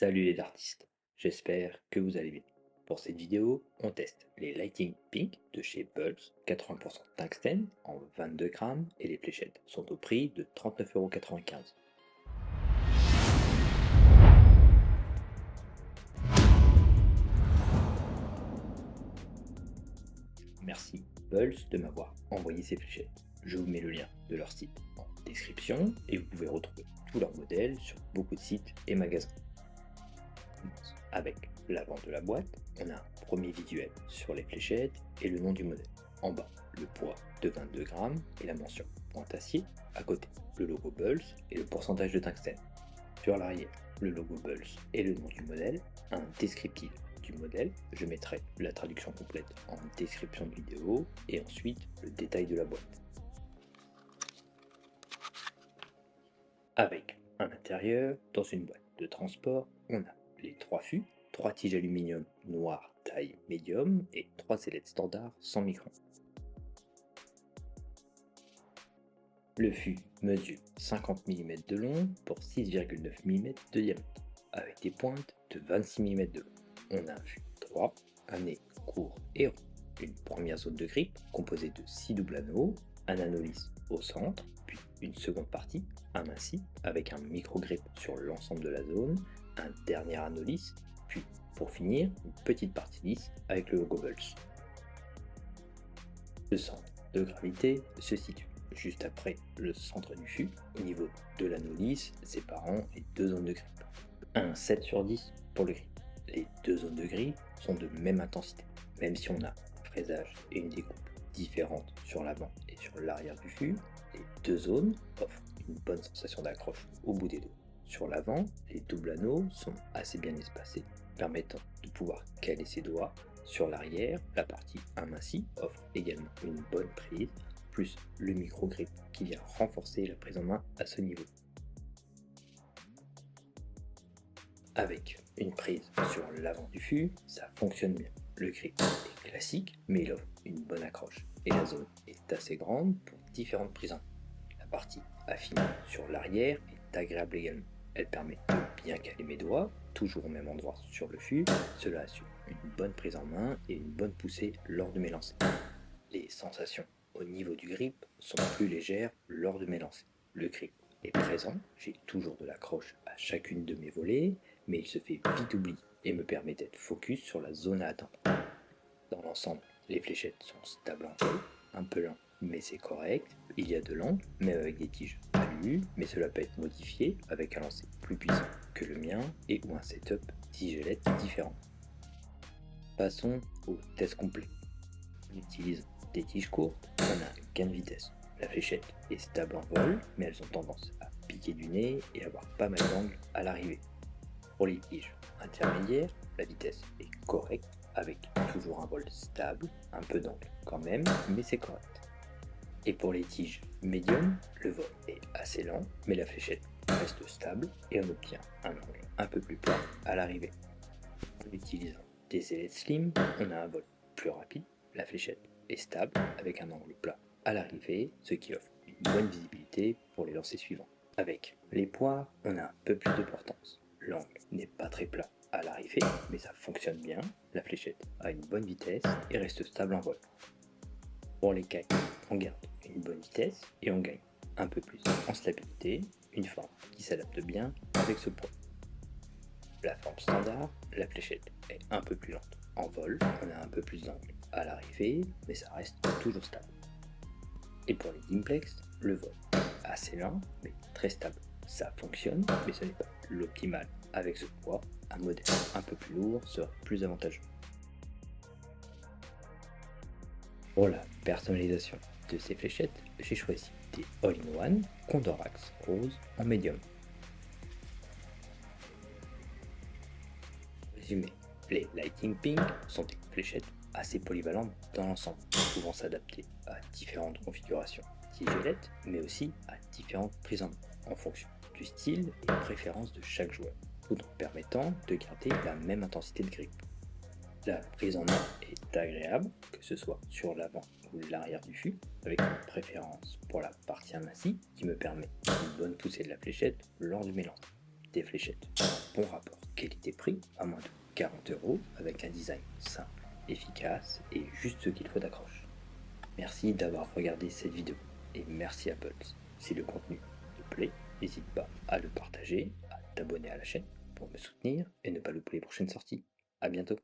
Salut les artistes, j'espère que vous allez bien. Pour cette vidéo, on teste les Lighting Pink de chez Pulse, 80% tungstène en 22 grammes et les fléchettes sont au prix de 39,95 €. Merci Pulse de m'avoir envoyé ces fléchettes. Je vous mets le lien de leur site en description et vous pouvez retrouver tous leurs modèles sur beaucoup de sites et magasins. Avec l'avant de la boîte, on a un premier visuel sur les fléchettes et le nom du modèle. En bas, le poids de 22 grammes et la mention pointe acier. À côté, le logo Pulse et le pourcentage de tungstène. Sur l'arrière, le logo Pulse et le nom du modèle, un descriptif du modèle. Je mettrai la traduction complète en description de vidéo et ensuite le détail de la boîte. Avec à l'intérieur, dans une boîte de transport, on a les 3 fûts, 3 tiges aluminium noires taille médium et 3 sellettes standards 100 microns. Le fût mesure 50 mm de long pour 6,9 mm de diamètre, avec des pointes de 26 mm de long. On a un fût droit, un nez court et rond, une première zone de grippe composée de 6 doubles anneaux, un anneau lisse au centre, puis une seconde partie, amincie, avec un micro-grip sur l'ensemble de la zone, un dernier anneau lisse, puis pour finir, une petite partie lisse avec le logo Pulse. Le centre de gravité se situe juste après le centre du fût, au niveau de l'anneau lisse séparant les deux zones de grippe. Un 7 sur 10 pour le grip. Les deux zones de grip sont de même intensité, même si on a un fraisage et une découpe différentes sur l'avant et sur l'arrière du fût, les deux zones offrent une bonne sensation d'accroche au bout des doigts. Sur l'avant, les doubles anneaux sont assez bien espacés, permettant de pouvoir caler ses doigts. Sur l'arrière, la partie amincie offre également une bonne prise, plus le micro-grip qui vient renforcer la prise en main à ce niveau. Avec une prise sur l'avant du fût, ça fonctionne bien. Le grip est classique, mais il offre une bonne accroche et la zone est assez grande pour différentes prises en main. La partie affinée sur l'arrière est agréable également. Elle permet de bien caler mes doigts, toujours au même endroit sur le fût. Cela assure une bonne prise en main et une bonne poussée lors de mes lancers. Les sensations au niveau du grip sont plus légères lors de mes lancers. Le grip est présent, j'ai toujours de l'accroche à chacune de mes volées, mais il se fait vite oublier et me permet d'être focus sur la zone à atteindre. Dans l'ensemble, les fléchettes sont stables en vol, un peu lent, mais c'est correct. Il y a de l'angle, même avec des tiges alu, mais cela peut être modifié avec un lancer plus puissant que le mien et ou un setup tigelette différent. Passons au test complet. On utilise des tiges courtes, on a un gain de vitesse. La fléchette est stable en vol, mais elles ont tendance à piquer du nez et avoir pas mal d'angle à l'arrivée. Pour les tiges intermédiaires, la vitesse est correcte, avec toujours un vol stable, un peu d'angle quand même, mais c'est correct. Et pour les tiges médium, le vol est assez lent, mais la fléchette reste stable et on obtient un angle un peu plus plat à l'arrivée. En utilisant des sellettes slim, on a un vol plus rapide, la fléchette est stable avec un angle plat à l'arrivée, ce qui offre une bonne visibilité pour les lancers suivants. Avec les poires, on a un peu plus de portance. L'angle n'est pas très plat à l'arrivée, mais ça fonctionne bien. La fléchette a une bonne vitesse et reste stable en vol. Pour les cailles, on garde une bonne vitesse et on gagne un peu plus en stabilité, une forme qui s'adapte bien avec ce poids. La forme standard, la fléchette est un peu plus lente. En vol, on a un peu plus d'angle à l'arrivée, mais ça reste toujours stable. Et pour les Dimplex, le vol est assez lent, mais très stable. Ça fonctionne, mais ce n'est pas l'optimal. Avec ce poids, un modèle un peu plus lourd sera plus avantageux. Pour la personnalisation de ces fléchettes, j'ai choisi des All-in-One Condorax Rose en médium. Résumé, les Lighting Pink sont des fléchettes assez polyvalentes dans l'ensemble, pouvant s'adapter à différentes configurations tigelettes, mais aussi à différentes prises en main, en fonction du style et des préférences de chaque joueur, tout en permettant de garder la même intensité de grip. La prise en main est agréable, que ce soit sur l'avant ou l'arrière du fût, avec une préférence pour la partie amincie qui me permet une bonne poussée de la fléchette lors du mélange. Des fléchettes ont un bon rapport qualité prix, à moins de 40 € avec un design simple, efficace et juste ce qu'il faut d'accroche. Merci d'avoir regardé cette vidéo et merci à Pulse. Si le contenu te plaît, n'hésite pas à le partager, à t'abonner à la chaîne pour me soutenir et ne pas louper les prochaines sorties. A bientôt.